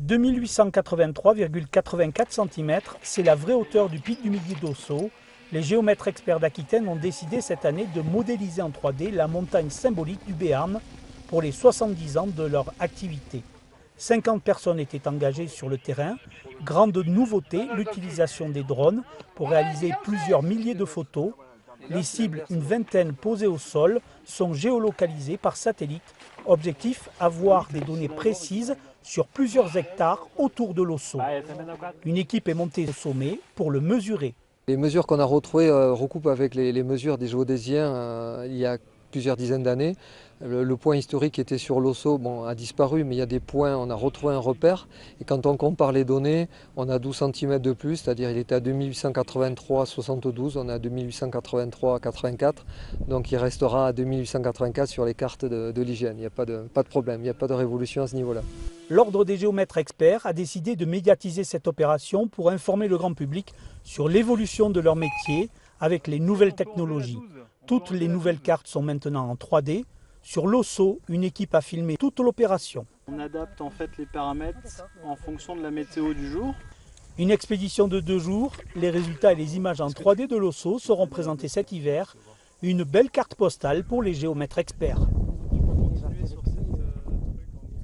2883,84 cm, c'est la vraie hauteur du pic du Midi d'Ossau. Les géomètres experts d'Aquitaine ont décidé cette année de modéliser en 3D la montagne symbolique du Béarn pour les 70 ans de leur activité. 50 personnes étaient engagées sur le terrain. Grande nouveauté, l'utilisation des drones pour réaliser plusieurs milliers de photos. Les cibles, une vingtaine posées au sol, sont géolocalisées par satellite. Objectif, avoir des données précises sur plusieurs hectares autour de l'Ossau. Une équipe est montée au sommet pour le mesurer. Les mesures qu'on a retrouvées recoupent avec les mesures des géodésiens il y a plusieurs dizaines d'années. Le point historique qui était sur l'Ossau a disparu, mais il y a des points, on a retrouvé un repère. Et quand on compare les données, on a 12 cm de plus, c'est-à-dire il était à 2883,72, on est à 2883,84. Donc il restera à 2884 sur les cartes de l'hygiène. Il n'y a pas de problème, il n'y a pas de révolution à ce niveau-là. L'Ordre des géomètres experts a décidé de médiatiser cette opération pour informer le grand public sur l'évolution de leur métier avec les nouvelles technologies. Toutes les nouvelles cartes sont maintenant en 3D. Sur l'Ossau, une équipe a filmé toute l'opération. On adapte en fait les paramètres en fonction de la météo du jour. Une expédition de 2 jours. Les résultats et les images en 3D de l'Ossau seront présentés cet hiver. Une belle carte postale pour les géomètres experts.